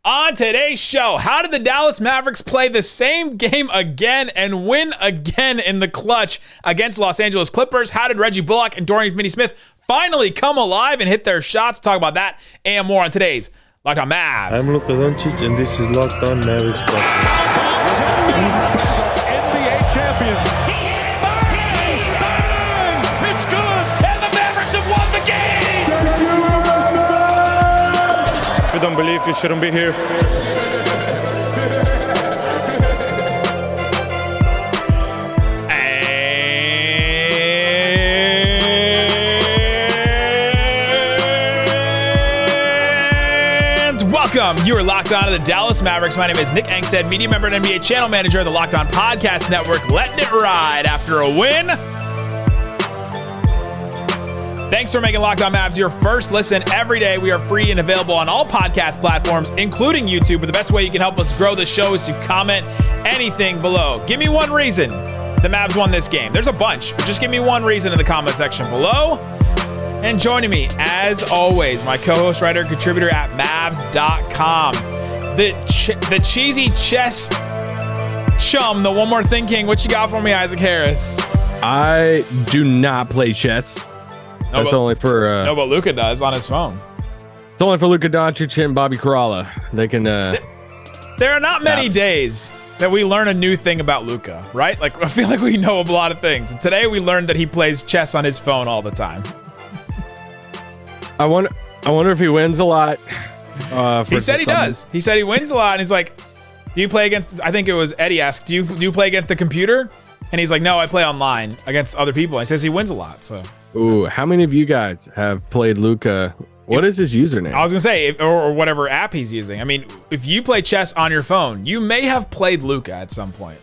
On today's show, how did the Dallas Mavericks play the same game again and win again in the clutch against Los Angeles Clippers? How did Reggie Bullock and Dorian Finney-Smith finally come alive and hit their shots? Talk about that and more on today's Locked On Mavs. I'm Luka Doncic, and this is Locked On Mavericks. NBA champions. It's good. And the Mavericks have won the game. If you don't believe, you shouldn't be here. Welcome. You are locked on to the Dallas Mavericks. My name is Nick Angstadt, media member and NBA channel manager of the Locked On Podcast Network, letting it ride after a win. Thanks for making Locked On Mavs your first listen every day. We are free and available on all podcast platforms, including YouTube. But the best way you can help us grow the show is to comment anything below. Give me one reason the Mavs won this game. There's a bunch, but just give me one reason in the comment section below. And joining me, as always, my co-host, writer, contributor at Mavs.com, the cheesy chess chum, the One More Thing King. What you got for me, Isaac Harris? I do not play chess. That's only for... no, but Luka does on his phone. It's only for Luka Doncic and Bobby Karalla. They can... there are not many days that we learn a new thing about Luka, right? Like, I feel like we know a lot of things. Today, we learned that he plays chess on his phone all the time. I wonder if he wins a lot. He said he does. He said he wins a lot, and he's like, do you play against, I think it was Eddie asked, do you play against the computer? And he's like, no, I play online against other people. And he says he wins a lot, so. Ooh, how many of you guys have played Luka? What is his username? I was going to say, or whatever app he's using. I mean, if you play chess on your phone, you may have played Luka at some point.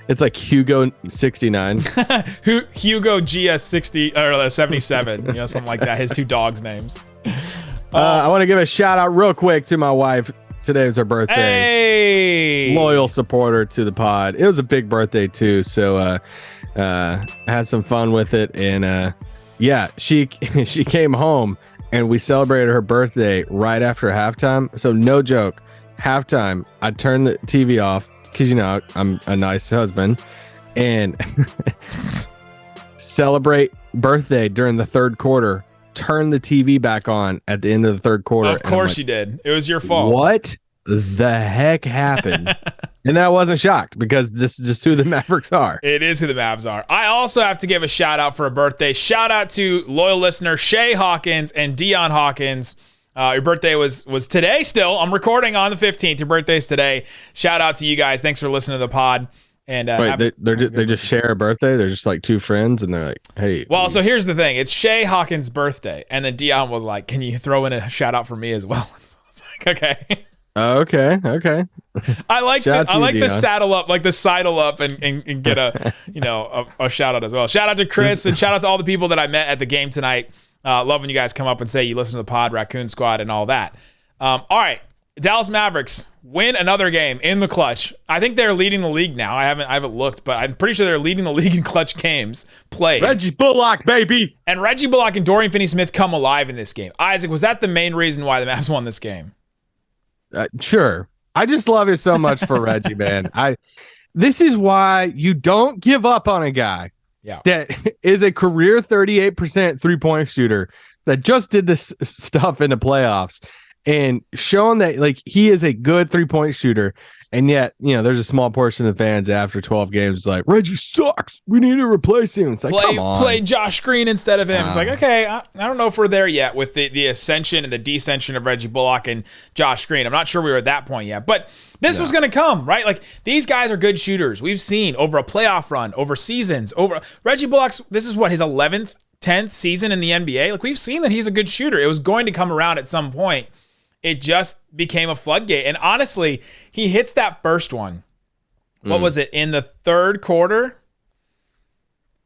It's like Hugo69. Hugo GS60 or 77, something like that. His two dogs' names. I want to give a shout out real quick to my wife. Today was her birthday. Hey, loyal supporter to the pod. It was a big birthday too, so had some fun with it. And yeah, she came home and we celebrated her birthday right after halftime. So no joke, halftime, I turned the TV off. Because, I'm a nice husband, and celebrate birthday during the third quarter. Turn the TV back on at the end of the third quarter. Of course you did. It was your fault. What the heck happened? And I wasn't shocked because this is just who the Mavericks are. It is who the Mavs are. I also have to give a shout out for a birthday. Shout out to loyal listener Shay Hawkins and Dion Hawkins. Your birthday was today still. I'm recording on the 15th. Your birthday's today. Shout out to you guys. Thanks for listening to the pod. And wait, they just share a birthday? They're just like two friends and they're like, hey. Well, so here's the thing. It's Shay Hawkins' birthday. And then Dion was like, can you throw in a shout out for me as well? So I was like, okay. Okay. I like the saddle up, like the sidle up and get a shout out as well. Shout out to Chris and shout out to all the people that I met at the game tonight. Love when you guys come up and say you listen to the pod, Raccoon Squad, and all that. All right, Dallas Mavericks win another game in the clutch. I think they're leading the league now. I haven't looked, but I'm pretty sure they're leading the league in clutch games played. Reggie Bullock, baby. And Reggie Bullock and Dorian Finney-Smith come alive in this game. Isaac, was that the main reason why the Mavs won this game? Sure. I just love it so much for Reggie, man. This is why you don't give up on a guy. Yeah, that is a career 38% three-point shooter that just did this stuff in the playoffs and shown that like he is a good three-point shooter. And yet, there's a small portion of the fans after 12 games like, Reggie sucks. We need to replace him. It's like, come on. Play Josh Green instead of him. It's like, okay, I don't know if we're there yet with the ascension and the descension of Reggie Bullock and Josh Green. I'm not sure we were at that point yet. But this was going to come, right? Like, these guys are good shooters. We've seen over a playoff run, over seasons, over Reggie Bullock's, this is what, his 11th, 10th season in the NBA? Like, we've seen that he's a good shooter. It was going to come around at some point. It just became a floodgate. And honestly, he hits that first one. What was it? In the third quarter?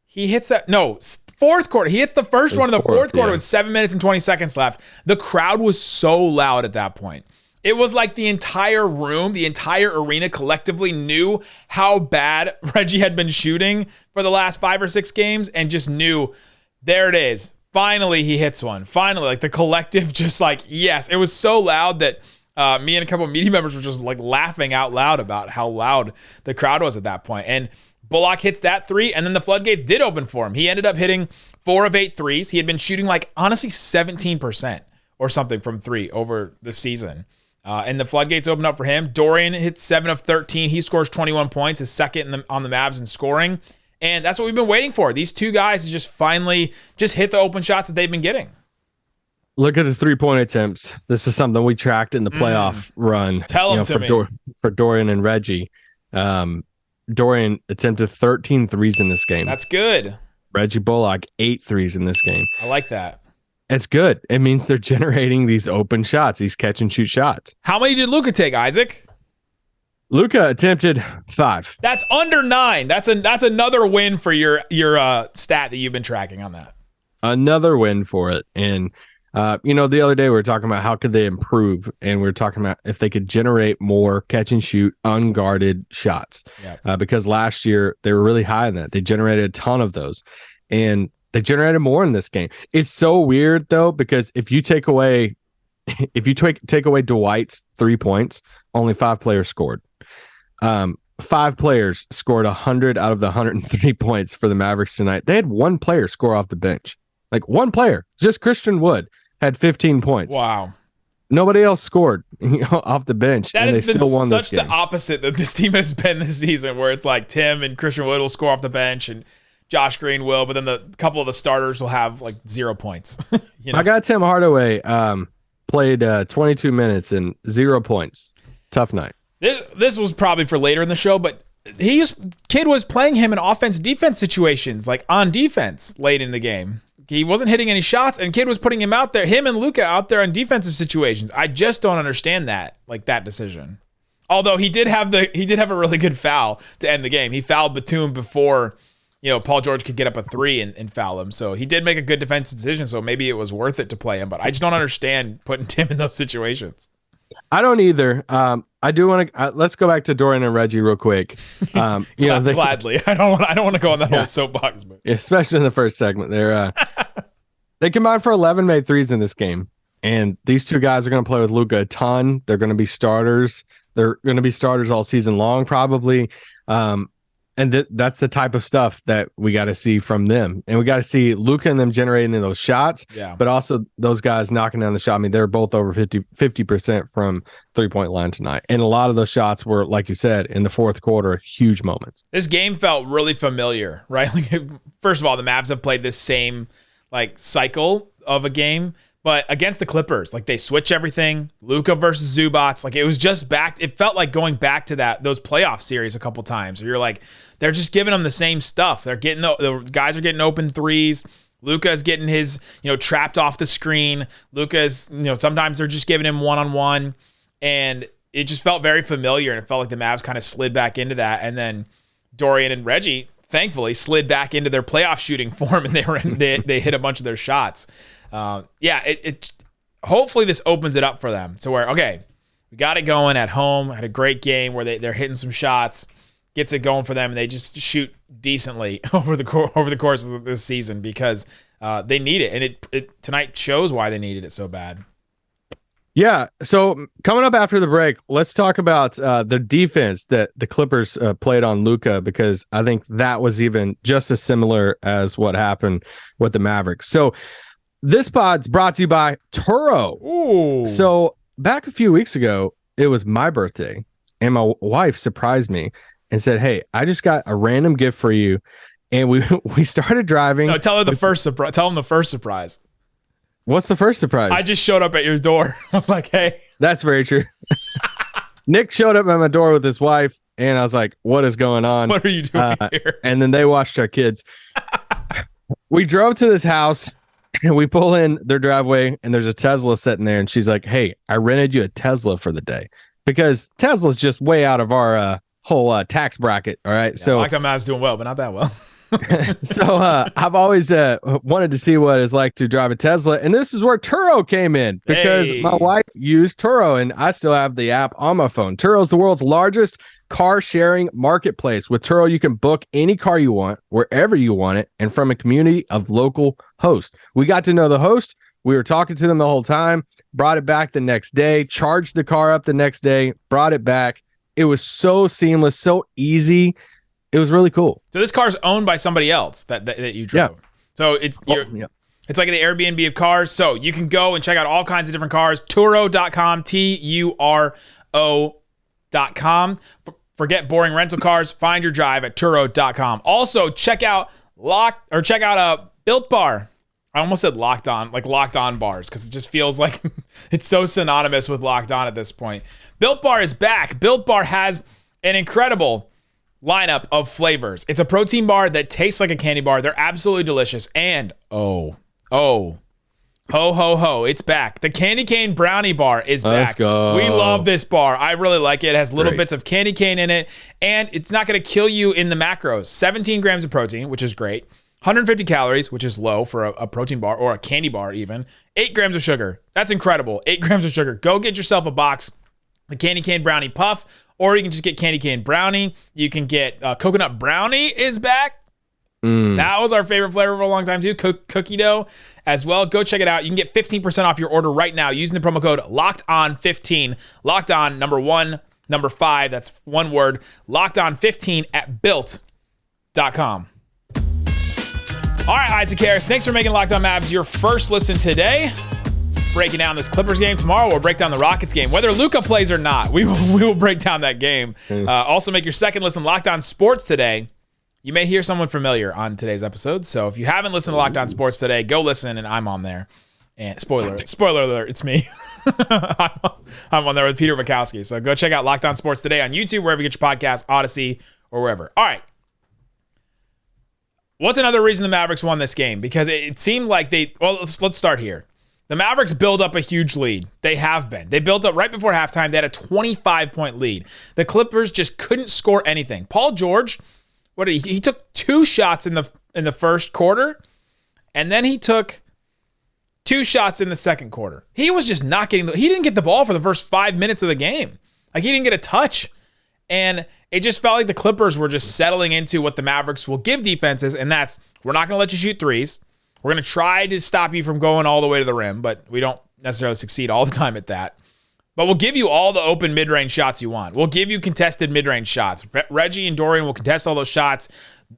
He hits that. No, fourth quarter. He hits the first one in the fourth quarter with 7 minutes and 20 seconds left. The crowd was so loud at that point. It was like the entire room, the entire arena collectively knew how bad Reggie had been shooting for the last 5 or 6 games and just knew, there it is. Finally, he hits one. Finally, like the collective just like, yes. It was so loud that Me and a couple of media members were just like laughing out loud about how loud the crowd was at that point. And Bullock hits that three, and then the floodgates did open for him. He ended up hitting 4 of 8 threes. He had been shooting like, honestly, 17% or something from three over the season. And the floodgates opened up for him. Dorian hits 7 of 13. He scores 21 points, his second on the Mavs in scoring. And that's what we've been waiting for. These two guys to just finally just hit the open shots that they've been getting. Look at the 3-point attempts. This is something we tracked in the playoff run. Tell them to me. For Dorian and Reggie. Dorian attempted 13 threes in this game. That's good. Reggie Bullock, 8 threes in this game. I like that. It's good. It means they're generating these open shots, these catch and shoot shots. How many did Luka take, Isaac? Luka attempted 5. That's under 9. That's another win for your stat that you've been tracking on that. Another win for it. And the other day we were talking about how could they improve, and we were talking about if they could generate more catch and shoot unguarded shots. Yep. Because last year they were really high in that. They generated a ton of those, and they generated more in this game. It's so weird though, because if you take away Dwight's 3 points, only 5 players scored. 5 players scored 100 out of the 103 points for the Mavericks tonight. They had 1 player score off the bench. Like 1 player, just Christian Wood had 15 points. Wow. Nobody else scored off the bench. That and has they been still won such this game. the opposite that this team has been this season, where it's like Tim and Christian Wood will score off the bench and Josh Green will, but then the couple of the starters will have like 0 points. I got Tim Hardaway played 22 minutes and 0 points. Tough night. This was probably for later in the show, but Kid was playing him in offense-defense situations, like on defense late in the game. He wasn't hitting any shots, and Kid was putting him and Luka out there in defensive situations. I just don't understand that decision. Although he did have a really good foul to end the game. He fouled Batum before, Paul George could get up a 3 and foul him. So he did make a good defensive decision. So maybe it was worth it to play him, but I just don't understand putting Tim in those situations. I don't either. I do want to. Let's go back to Dorian and Reggie real quick. Gladly. I don't want to go on that whole soapbox, but especially in the first segment, they combined for 11 made threes in this game, and these two guys are going to play with Luka a ton. They're going to be starters. They're going to be starters all season long, probably. And that's the type of stuff that we got to see from them. And we got to see Luka and them generating those shots, but also those guys knocking down the shot. I mean, they're both over 50% from 3-point line tonight. And a lot of those shots were, like you said, in the fourth quarter, huge moments. This game felt really familiar, right? Like, first of all, the Mavs have played this same cycle of a game, but against the Clippers, they switch everything. Luka versus Zubats, it was just back. It felt like going back to those playoff series a couple times. Where you're like, they're just giving them the same stuff. They're getting the guys are getting open threes. Luka is getting his trapped off the screen. Luka is sometimes they're just giving him one-on-one, and it just felt very familiar. And it felt like the Mavs kind of slid back into that, and then Dorian and Reggie thankfully slid back into their playoff shooting form, and they hit a bunch of their shots. Hopefully this opens it up for them to where, okay, we got it going at home. Had a great game where they're hitting some shots, gets it going for them, and they just shoot decently over the course of this season because they need it, and it tonight shows why they needed it so bad. Yeah. So coming up after the break, let's talk about the defense that the Clippers played on Luka, because I think that was even just as similar as what happened with the Mavericks. So this pod's brought to you by Turo. Ooh. So back a few weeks ago, it was my birthday, and my wife surprised me and said, "Hey, I just got a random gift for you." And we started driving. No, tell her the first surprise. Tell them the first surprise. What's the first surprise? I just showed up at your door. I was like, "Hey." That's very true. Nick showed up at my door with his wife, and I was like, "What is going on? What are you doing here?" And then they watched our kids. We drove to this house, and we pull in their driveway, and there's a Tesla sitting there, and she's like, "Hey, I rented you a Tesla for the day," because Tesla's just way out of our whole tax bracket. All right. Yeah, so Lockdown Mavs doing well, but not that well. So I've always wanted to see what it's like to drive a Tesla, and this is where Turo came in, because my wife used Turo, and I still have the app on my phone. Turo is the world's largest car sharing marketplace. With Turo, you can book any car you want, wherever you want it, and from a community of local hosts. We got to know the host. We were talking to them the whole time. brought it back the next day, charged the car up the next day, brought it back. It was so seamless, so easy. It was really cool. So this car is owned by somebody else that you drove. Yeah. So it's it's like the Airbnb of cars. So you can go and check out all kinds of different cars. Turo.com, Turo.com. Forget boring rental cars. Find your drive at Turo.com. Also, check out Built Bar. I almost said Locked On, like Locked On bars, because it just feels like it's so synonymous with Locked On at this point. Built Bar is back. Built Bar has an incredible lineup of flavors. It's a protein bar that tastes like a candy bar. They're absolutely delicious. And ho, it's back. The Candy Cane Brownie Bar is back. Let's go. We love this bar. I really like it. It has little bits of candy cane in it, and it's not going to kill you in the macros. 17 grams of protein, which is great. 150 calories, which is low for a protein bar or a candy bar even. 8 grams of sugar. That's incredible. 8 grams of sugar. Go get yourself a box. The Candy Cane Brownie Puff, or you can just get Candy Cane Brownie. You can get Coconut Brownie is back. That was our favorite flavor for a long time too. Cookie dough as well. Go check it out. You can get 15% off your order right now using the promo code LOCKEDON15. Locked on, number 1, number 5. That's one word. Locked on 15 at built.com. All right, Isaac Harris, thanks for making Locked On Mavs your first listen today. Breaking down this Clippers game. Tomorrow we'll break down the Rockets game. Whether Luka plays or not, we will break down that game. Also make your second listen Locked On Sports today. You may hear someone familiar on today's episode. So if you haven't listened to Locked On Sports today, go listen, and I'm on there. And spoiler alert, it's me. I'm on there with Peter Mikowski. So go check out Locked On Sports today on YouTube, wherever you get your podcast, Odyssey, or wherever. All right. What's another reason the Mavericks won this game? Because it seemed like let's start here. The Mavericks build up a huge lead. They have been. They built up right before halftime. They had a 25-point lead. The Clippers just couldn't score anything. Paul George, he took 2 shots in the first quarter, and then he took 2 shots in the second quarter. He was just not getting he didn't get the ball for the first 5 minutes of the game. Like, he didn't get a touch. And it just felt like the Clippers were just settling into what the Mavericks will give defenses, and that's, we're not going to let you shoot threes. We're going to try to stop you from going all the way to the rim, but we don't necessarily succeed all the time at that. But we'll give you all the open mid-range shots you want. We'll give you contested mid-range shots. Reggie and Dorian will contest all those shots.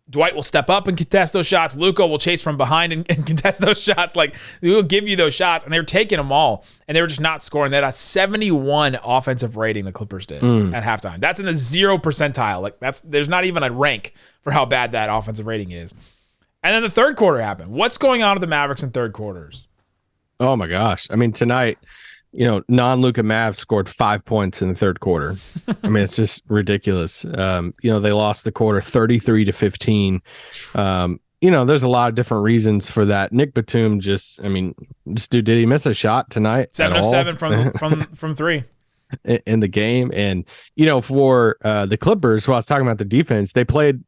Dwight will step up and contest those shots. Luka will chase from behind and contest those shots. Like, we'll give you those shots, and they were taking them all, and they were just not scoring. They had a 71 offensive rating, the Clippers did at halftime. That's in the 0 percentile. Like, there's not even a rank for how bad that offensive rating is. And then the third quarter happened. What's going on with the Mavericks in third quarters? Oh my gosh. I mean, tonight, non-Luka Mavs scored 5 points in the third quarter. I mean, it's just ridiculous. They lost the quarter 33-15. There's a lot of different reasons for that. Nick Batum this dude, did he miss a shot tonight? 7 of 7 from 3 in the game. And, for the Clippers, who I was talking about the defense, they played,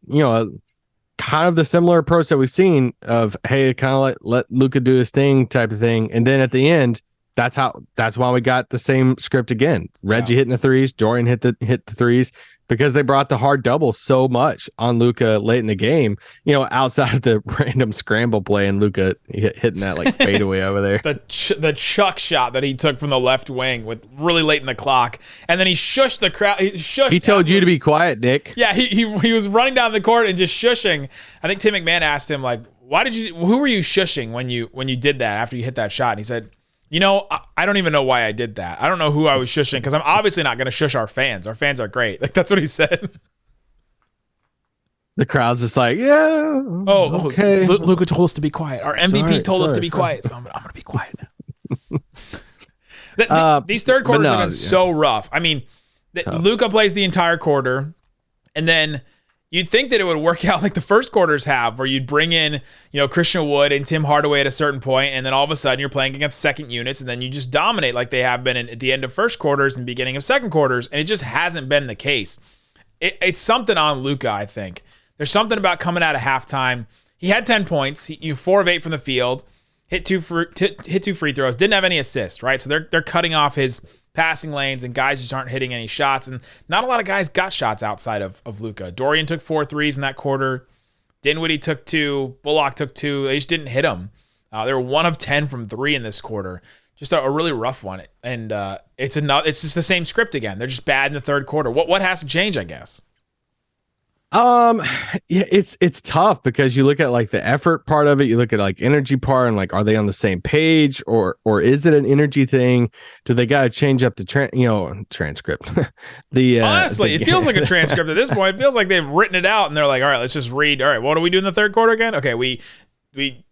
kind of the similar approach that we've seen of, hey, kind of let Luka do his thing type of thing. And then at the end, that's why we got the same script again. Reggie hitting the threes, Dorian hit the threes, because they brought the hard double so much on Luka late in the game, outside of the random scramble play and Luka hitting that like fadeaway over there. The chuck shot that he took from the left wing with really late in the clock. And then he shushed the crowd. He told you to be quiet, Nick. Yeah, he was running down the court and just shushing. I think Tim McMahon asked him, like, who were you shushing when you did that after you hit that shot? And he said, I don't even know why I did that. I don't know who I was shushing, because I'm obviously not going to shush our fans. Our fans are great. Like, that's what he said. The crowd's just like, yeah. Oh, okay. Luka told us to be quiet. Our MVP told us to be quiet, so I'm going to be quiet now. These third quarters have been so rough. I mean, Luka plays the entire quarter, and then you'd think that it would work out like the first quarters have, where you'd bring in, Christian Wood and Tim Hardaway at a certain point, and then all of a sudden you're playing against second units, and then you just dominate like they have been at the end of first quarters and beginning of second quarters, and it just hasn't been the case. It's something on Luka, I think. There's something about coming out of halftime. He had 10 points. He 4 of 8 from the field, hit two free throws, didn't have any assists, right? So they're cutting off his passing lanes, and guys just aren't hitting any shots, and not a lot of guys got shots outside of Luka. Dorian took 4 threes in that quarter. Dinwiddie took 2. Bullock took 2. They just didn't hit them. They were 1 of 10 from 3 in this quarter. just a really rough one. And it's just the same script again. They're just bad in the third quarter. What has to change, I guess? Yeah, it's tough because you look at like the effort part of it, you look at like energy part, and like, are they on the same page, or is it an energy thing? Do they got to change up the transcript? Honestly, it feels like a transcript at this point. It feels like they've written it out and they're like, all right, let's just read. All right, what do we do in the third quarter again? Okay, we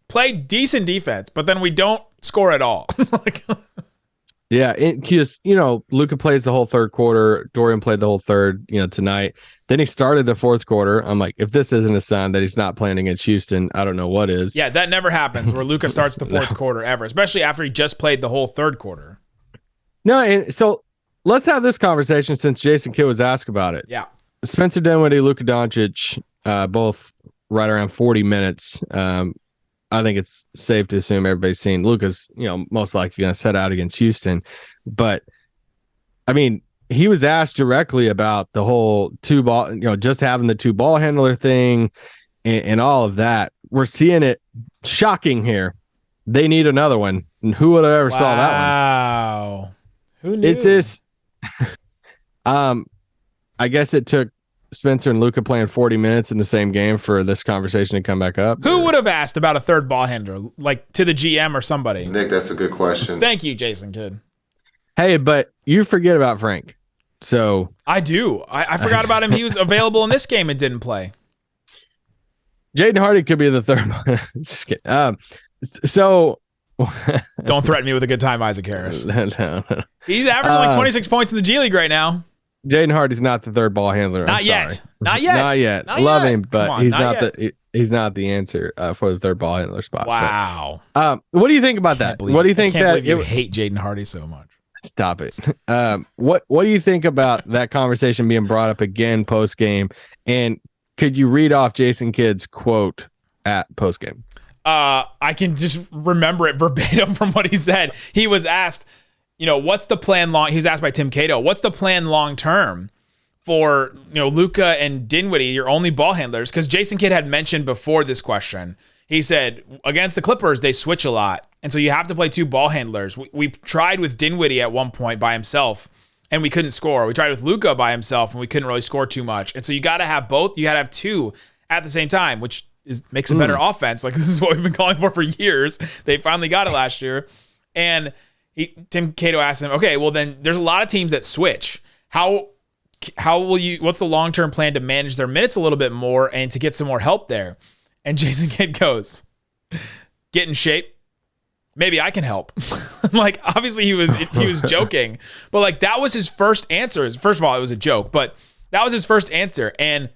play decent defense, but then we don't score at all. Yeah, it just, Luka plays the whole third quarter. Dorian played the whole third, tonight. Then he started the fourth quarter. I'm like, if this isn't a sign that he's not playing against Houston, I don't know what is. Yeah, that never happens where Luka starts the fourth quarter ever, especially after he just played the whole third quarter. No, and so let's have this conversation since Jason Kidd was asked about it. Yeah. Spencer Dinwiddie, Luka Doncic, both right around 40 minutes. I think it's safe to assume everybody's seen Luka's, most likely going to set out against Houston. But, I mean, he was asked directly about the whole two ball, just having the two ball handler thing and all of that. We're seeing it shocking here. They need another one. And who would have ever saw that one? Wow. Who knew? It's this. I guess it took Spencer and Luka playing 40 minutes in the same game for this conversation to come back up. Who would have asked about a third ball handler, like to the GM or somebody? Nick, that's a good question. Thank you, Jason Kidd. Hey, but you forget about Frank. So I do. I forgot about him. He was available in this game and didn't play. Jaden Hardy could be the third. Just kidding. So don't threaten me with a good time, Isaac Harris. No. He's averaging like 26 points in the G League right now. Jaden Hardy's not the third ball handler. Not yet. Not yet. Not yet. Not Love yet. him, but on, he's not the answer for the third ball handler spot. Wow. But, what do you think about that? What do you think I can't that believe you hate Jaden Hardy so much? Stop it. What do you think about that conversation being brought up again post game? And could you read off Jason Kidd's quote at post game? I can just remember it verbatim from what he said. He was asked, what's the plan he was asked by Tim Cato, what's the plan long term for, Luka and Dinwiddie, your only ball handlers? Because Jason Kidd had mentioned before this question, he said, against the Clippers, they switch a lot. And so you have to play two ball handlers. We tried with Dinwiddie at one point by himself, and we couldn't score. We tried with Luka by himself, and we couldn't really score too much. And so you got to have both. You got to have two at the same time, which makes a better offense. Like, this is what we've been calling for years. They finally got it last year. And Tim Cato asked him, okay, well then there's a lot of teams that switch. How what's the long-term plan to manage their minutes a little bit more and to get some more help there? And Jason Kidd goes, get in shape. Maybe I can help. Like, obviously he was joking, but like that was his first answer. First of all, it was a joke, but that was his first answer. And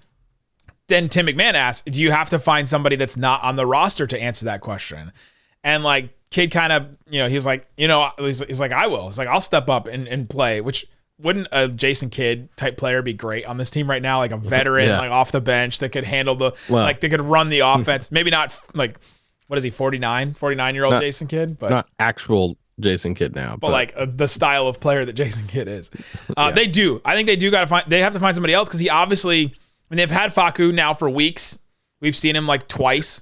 then Tim McMahon asked, do you have to find somebody that's not on the roster to answer that question? And like Kidd kind of, he's like, he's like, I will. It's like, I'll step up and play, which wouldn't a Jason Kidd type player be great on this team right now? Like a veteran, like off the bench that could handle they could run the offense. Maybe not like, what is he, 49-year-old Jason Kidd? But not actual Jason Kidd now. But like the style of player that Jason Kidd is. They do. I think they have to find somebody else because he obviously, they've had Facu now for weeks. We've seen him like twice.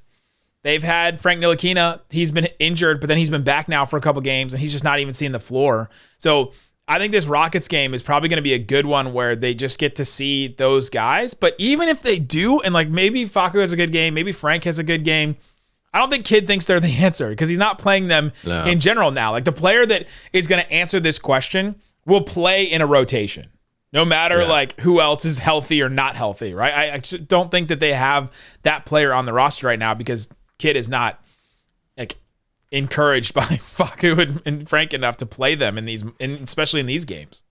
They've had Frank Ntilikina. He's been injured, but then he's been back now for a couple games, and he's just not even seeing the floor. So I think this Rockets game is probably going to be a good one where they just get to see those guys. But even if they do, and like maybe Facu has a good game, maybe Frank has a good game, I don't think Kidd thinks they're the answer because he's not playing them in general now. Like the player that is going to answer this question will play in a rotation, no matter like who else is healthy or not healthy, right? I just don't think that they have that player on the roster right now because Kidd is not like encouraged by Facu and Frank enough to play them especially in these games.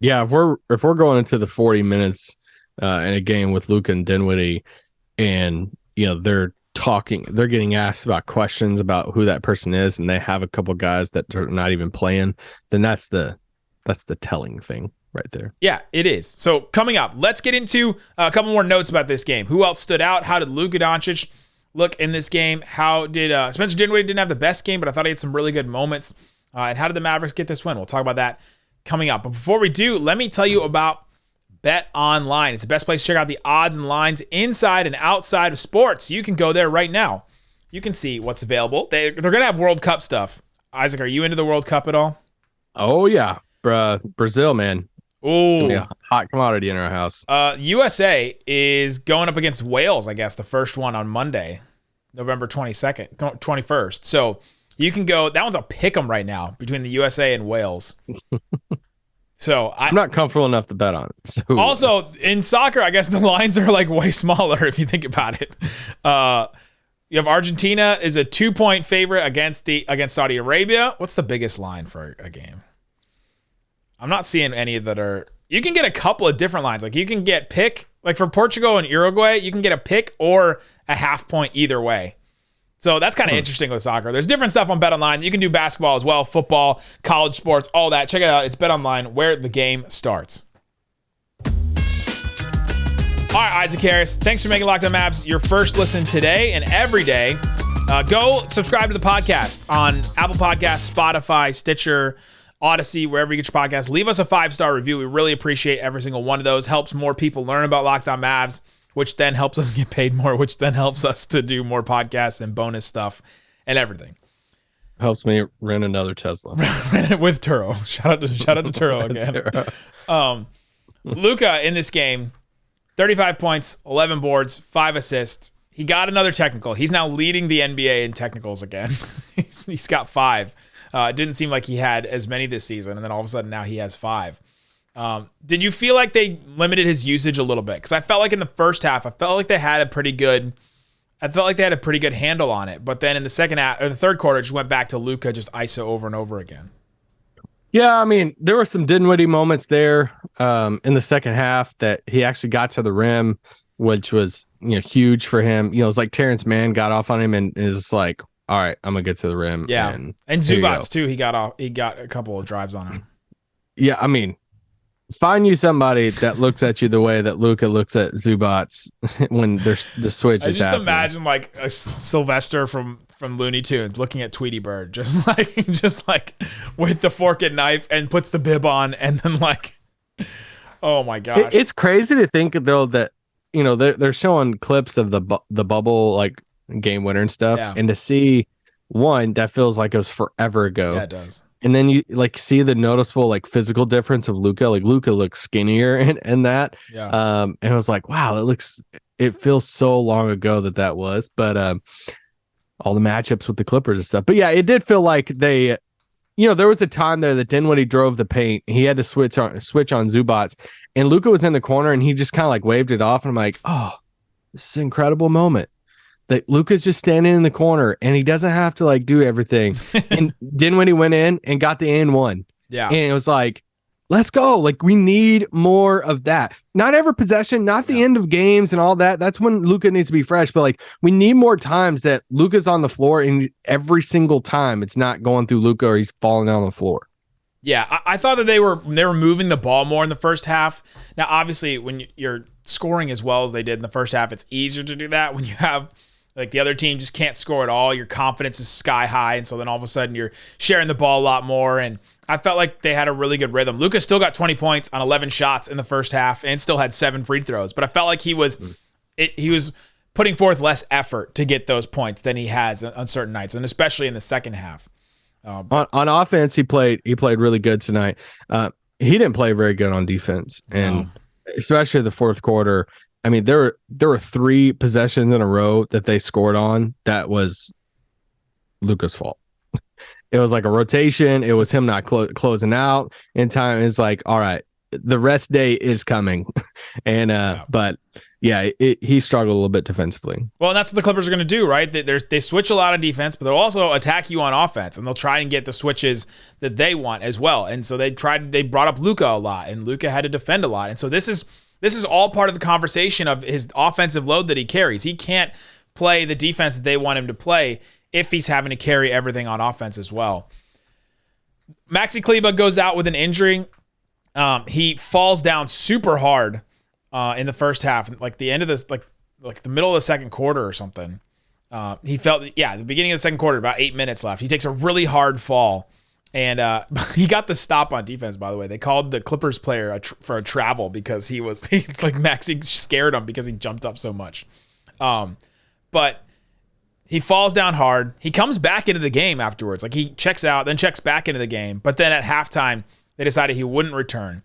Yeah, if we're going into the 40 minutes in a game with Luka and Dinwiddie, and they're getting asked about questions about who that person is, and they have a couple guys that are not even playing, then that's the telling thing right there. Yeah, it is. So coming up, let's get into a couple more notes about this game. Who else stood out? How did Luka Doncic look in this game? How did Spencer Dinwiddie didn't have the best game, but I thought he had some really good moments. And how did the Mavericks get this win? We'll talk about that coming up. But before we do, let me tell you about BetOnline. It's the best place to check out the odds and lines inside and outside of sports. You can go there right now. You can see what's available. They're going to have World Cup stuff. Isaac, are you into the World Cup at all? Oh yeah, Brazil, man. It's gonna be a hot commodity in our house. USA is going up against Wales, I guess, the first one on Monday, November 22nd, 21st. So you can go. That one's a pick 'em right now between the USA and Wales. So I'm not comfortable enough to bet on it. So. Also, in soccer, I guess the lines are like way smaller if you think about it. You have Argentina is a 2-point favorite against Saudi Arabia. What's the biggest line for a game? I'm not seeing any that are. You can get a couple of different lines. Like you can get pick, like for Portugal and Uruguay, you can get a pick or a half point either way. So that's kind of interesting with soccer. There's different stuff on BetOnline. You can do basketball as well, football, college sports, all that. Check it out. It's BetOnline where the game starts. All right, Isaac Harris, thanks for making Locked On Mavs your first listen today and every day. Go subscribe to the podcast on Apple Podcasts, Spotify, Stitcher, Odyssey, wherever you get your podcasts. Leave us a 5-star review. We really appreciate every single one of those. Helps more people learn about Locked On Mavs, which then helps us get paid more, which then helps us to do more podcasts and bonus stuff and everything. Helps me rent another Tesla. With Turo. Shout out to Turo again. Luka in this game, 35 points, 11 boards, 5 assists. He got another technical. He's now leading the NBA in technicals again. He's got 5. It didn't seem like he had as many this season, and then all of a sudden now he has 5. Did you feel like they limited his usage a little bit? Because I felt like in the first half, I felt like they had a pretty good handle on it. But then in the second half, or the third quarter, it just went back to Luka just ISO over and over again. Yeah, I mean, there were some Dinwiddie moments there in the second half that he actually got to the rim, which was huge for him. It was like Terrence Mann got off on him and is like, all right, I'm gonna get to the rim. Yeah, and Zubats too. He got a couple of drives on him. Yeah, I mean, find you somebody that looks at you the way that Luka looks at Zubats when there's the switch. I just happening. Imagine like a Sylvester from Looney Tunes looking at Tweety Bird, just like with the fork and knife, and puts the bib on, and then like, oh my gosh, it's crazy to think though that they're showing clips of the bubble like game winner and stuff, and to see one that feels like it was forever ago. Yeah, it does. And then you like see the noticeable like physical difference of Luka. Like Luka looks skinnier in that. Yeah. And it was like, wow, it feels so long ago that was. But all the matchups with the Clippers and stuff. But yeah, it did feel like they, there was a time there that Dinwiddie drove the paint. He had to switch on Zubats, and Luka was in the corner, and he just kind of like waved it off. And I'm like, oh, this is an incredible moment. That Luka's just standing in the corner and he doesn't have to like do everything. And Dinwiddie went in and got the and-1. Yeah. And it was like, let's go. Like we need more of that. Not every possession, not the end of games and all that. That's when Luka needs to be fresh. But like we need more times that Luka's on the floor, and every single time it's not going through Luka or he's falling down on the floor. Yeah, I thought that they were moving the ball more in the first half. Now, obviously, when you're scoring as well as they did in the first half, it's easier to do that when you have like the other team just can't score at all. Your confidence is sky high, and so then all of a sudden you're sharing the ball a lot more. And I felt like they had a really good rhythm. Luka still got 20 points on 11 shots in the first half and still had 7 free throws. But I felt like he was putting forth less effort to get those points than he has on certain nights, and especially in the second half. On offense, he played really good tonight. He didn't play very good on defense, and especially the fourth quarter. I mean, there were 3 possessions in a row that they scored on. That was Luka's fault. It was like a rotation. It was him not closing out in time. It's like, all right, the rest day is coming, and but yeah, he struggled a little bit defensively. Well, and that's what the Clippers are going to do, right? They switch a lot on defense, but they'll also attack you on offense, and they'll try and get the switches that they want as well. And so they brought up Luka a lot, and Luka had to defend a lot. And so this is all part of the conversation of his offensive load that he carries. He can't play the defense that they want him to play if he's having to carry everything on offense as well. Maxi Kleber goes out with an injury. He falls down super hard in the first half, like the end of this, like the middle of the second quarter or something. He felt, the beginning of the second quarter, about 8 minutes left. He takes a really hard fall, and he got the stop on defense, by the way. They called the Clippers player for a travel because Maxi scared him because he jumped up so much. But he falls down hard. He comes back into the game afterwards. Like, he checks out, then checks back into the game. But then at halftime, they decided he wouldn't return.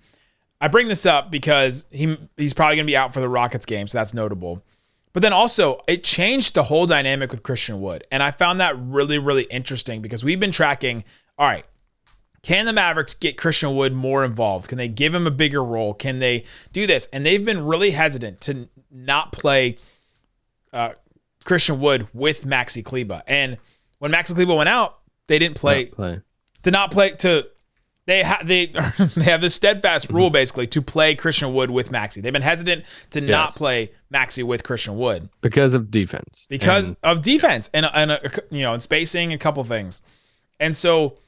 I bring this up because he's probably going to be out for the Rockets game, so that's notable. But then also, it changed the whole dynamic with Christian Wood. And I found that really, really interesting because we've been tracking, all right, can the Mavericks get Christian Wood more involved? Can they give him a bigger role? Can they do this? And they've been really hesitant to not play Christian Wood with Maxi Kleber. And when Maxi Kleber went out, they didn't play. They have this steadfast rule basically to play Christian Wood with Maxi. They've been hesitant to not play Maxi with Christian Wood because of defense. And spacing, a couple things. And so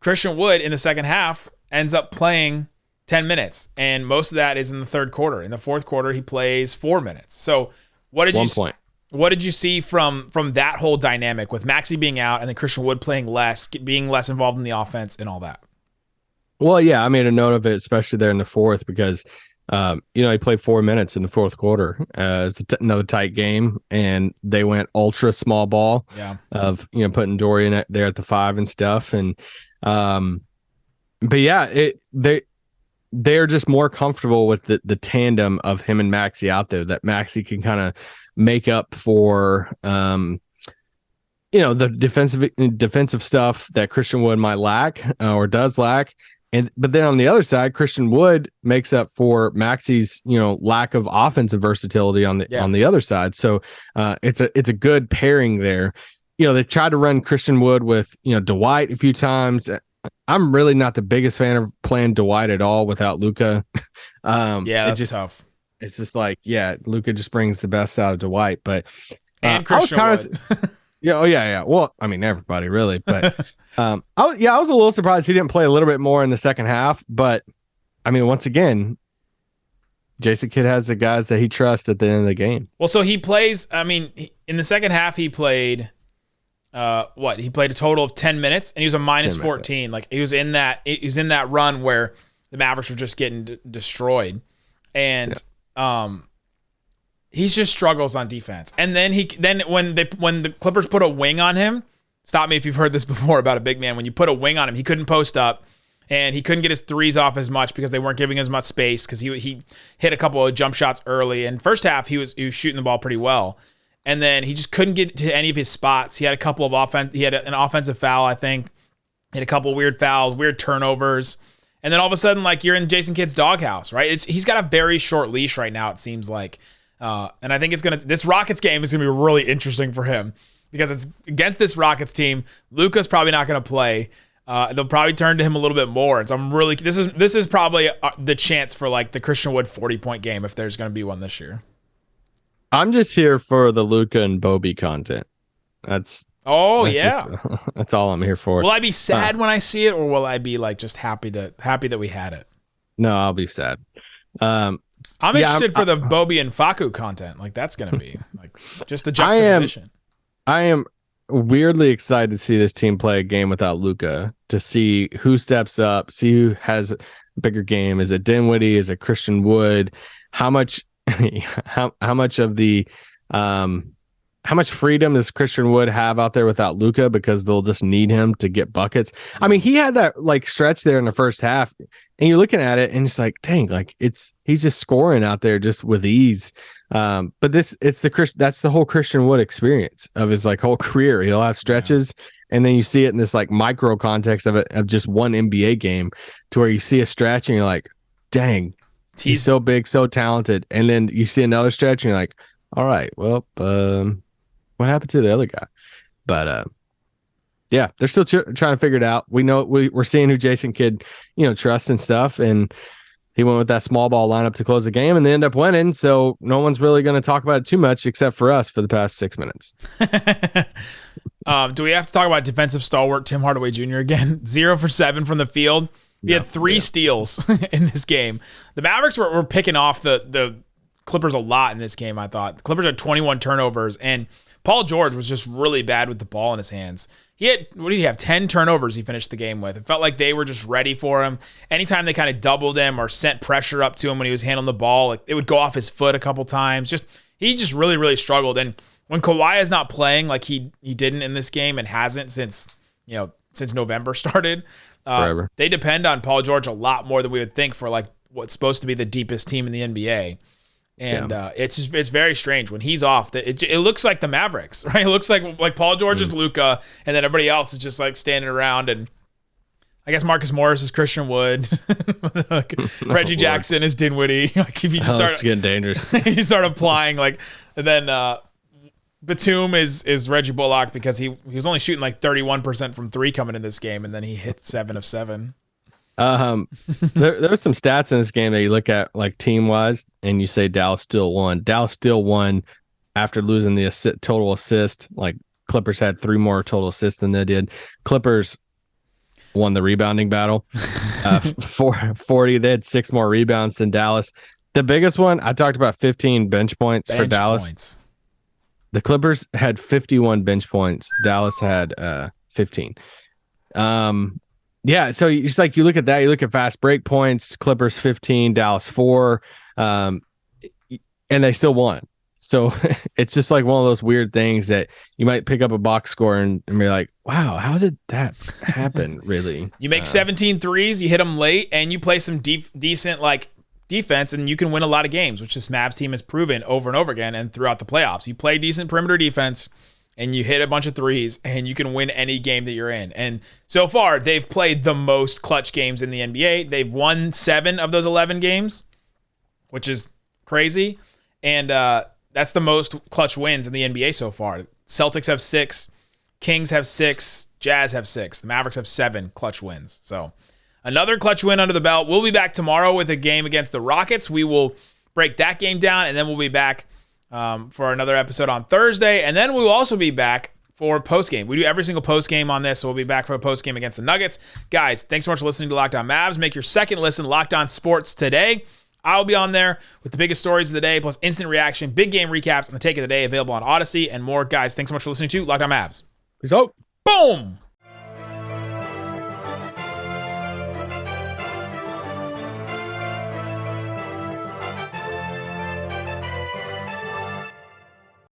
Christian Wood in the second half ends up playing 10 minutes, and most of that is in the third quarter. In the fourth quarter, he plays 4 minutes. So what did you see from that whole dynamic with Maxi being out and then Christian Wood playing less, being less involved in the offense and all that? Well, yeah, I made a note of it, especially there in the fourth, because he played 4 minutes in the fourth quarter. It's another tight game, and they went ultra small ball of putting Dorian there at the 5 and stuff, and but yeah, they're just more comfortable with the tandem of him and Maxi out there, that Maxi can kind of make up for the defensive stuff that Christian Wood might lack or does lack. But then on the other side, Christian Wood makes up for Maxi's lack of offensive versatility on the other side. So it's a good pairing there. They tried to run Christian Wood with Dwight a few times. I'm really not the biggest fan of playing Dwight at all without Luka. That's tough. It's just like, Luka just brings the best out of Dwight, but and Christian Wood. Yeah. Well, I mean, everybody really, but I was a little surprised he didn't play a little bit more in the second half. But I mean, once again, Jason Kidd has the guys that he trusts at the end of the game. Well, so he plays. I mean, in the second half, he played. He played a total of 10 minutes, and he was a minus 14. Like, he was in that run where the Mavericks were just getting destroyed, and he just struggles on defense. And then when the Clippers put a wing on him, stop me if you've heard this before about a big man. When you put a wing on him, he couldn't post up, and he couldn't get his threes off as much because they weren't giving as much space, because he hit a couple of jump shots early. And first half, he was shooting the ball pretty well. And then he just couldn't get to any of his spots. He had a couple of he had an offensive foul, I think. He had a couple of weird fouls, weird turnovers. And then all of a sudden, like, you're in Jason Kidd's doghouse, right? He's got a very short leash right now, it seems like. And I think this Rockets game is going to be really interesting for him, because it's against this Rockets team. Luka's probably not going to play. They'll probably turn to him a little bit more. And so this is probably the chance for, like, the Christian Wood 40-point game, if there's going to be one this year. I'm just here for the Luka and Bobby content. That's all I'm here for. Will I be sad when I see it, or will I be like just happy that we had it? No, I'll be sad. I'm interested for the Bobby and Facu content. Like, that's going to be like just the juxtaposition. I am weirdly excited to see this team play a game without Luka, to see who steps up, see who has a bigger game. Is it Dinwiddie? Is it Christian Wood? How much of the how much freedom does Christian Wood have out there without Luka, because they'll just need him to get buckets? I mean, he had that like stretch there in the first half, and you're looking at it and it's like, dang, like he's just scoring out there just with ease. But that's the whole Christian Wood experience of his like whole career. He'll have stretches, and then you see it in this like micro context of just one NBA game, to where you see a stretch and you're like, dang, he's so big, so talented. And then you see another stretch and you're like, all right, well, what happened to the other guy? But they're still trying to figure it out. We know we're seeing who Jason Kidd, trusts and stuff. And he went with that small ball lineup to close the game, and they end up winning. So no one's really going to talk about it too much except for us for the past 6 minutes. Do we have to talk about defensive stalwart Tim Hardaway Jr. again? 0 for 7 from the field. He had 3 steals in this game. The Mavericks were picking off the Clippers a lot in this game, I thought. The Clippers had 21 turnovers, and Paul George was just really bad with the ball in his hands. He had, 10 turnovers he finished the game with. It felt like they were just ready for him. Anytime they kind of doubled him or sent pressure up to him when he was handling the ball, like, it would go off his foot a couple times. He just really, really struggled. And when Kawhi is not playing like he didn't in this game and hasn't since November started, they depend on Paul George a lot more than we would think for like what's supposed to be the deepest team in the NBA. And it's very strange when he's off. That it looks like the Mavericks, right? It looks like Paul George is Luka, and then everybody else is just like standing around. And I guess Marcus Morris is Christian Wood, Reggie Jackson is Dinwiddie. Like if you just it's getting dangerous, you start applying and then Batum is Reggie Bullock because he was only shooting like 31% from three coming in this game, and then he hit 7 of 7. There were some stats in this game that you look at like team wise, and you say Dallas still won. Dallas still won after losing the total assist. Like Clippers had 3 more total assists than they did. Clippers won the rebounding battle. 40. They had 6 more rebounds than Dallas. The biggest one I talked about 15 bench points for Dallas. The Clippers had 51 bench points. Dallas had 15. Yeah, so it's like you look at that, you look at fast break points, Clippers 15, Dallas 4, and they still won. So it's just like one of those weird things that you might pick up a box score and be like, wow, how did that happen, really? You make 17 threes, you hit them late, and you play some decent like defense, and you can win a lot of games, which this Mavs team has proven over and over again and throughout the playoffs. You play decent perimeter defense, and you hit a bunch of threes, and you can win any game that you're in. And so far, they've played the most clutch games in the NBA. They've won 7 of those 11 games, which is crazy. And that's the most clutch wins in the NBA so far. Celtics have 6, Kings have 6, Jazz have 6. The Mavericks have 7 clutch wins. So another clutch win under the belt. We'll be back tomorrow with a game against the Rockets. We will break that game down, and then we'll be back for another episode on Thursday. And then we will also be back for postgame. We do every single postgame on this, so we'll be back for a postgame against the Nuggets. Guys, thanks so much for listening to Locked On Mavs. Make your second listen Locked On Sports today. I'll be on there with the biggest stories of the day, plus instant reaction, big game recaps, and the take of the day available on Odyssey and more. Guys, thanks so much for listening to Locked On Mavs. Peace out. Boom!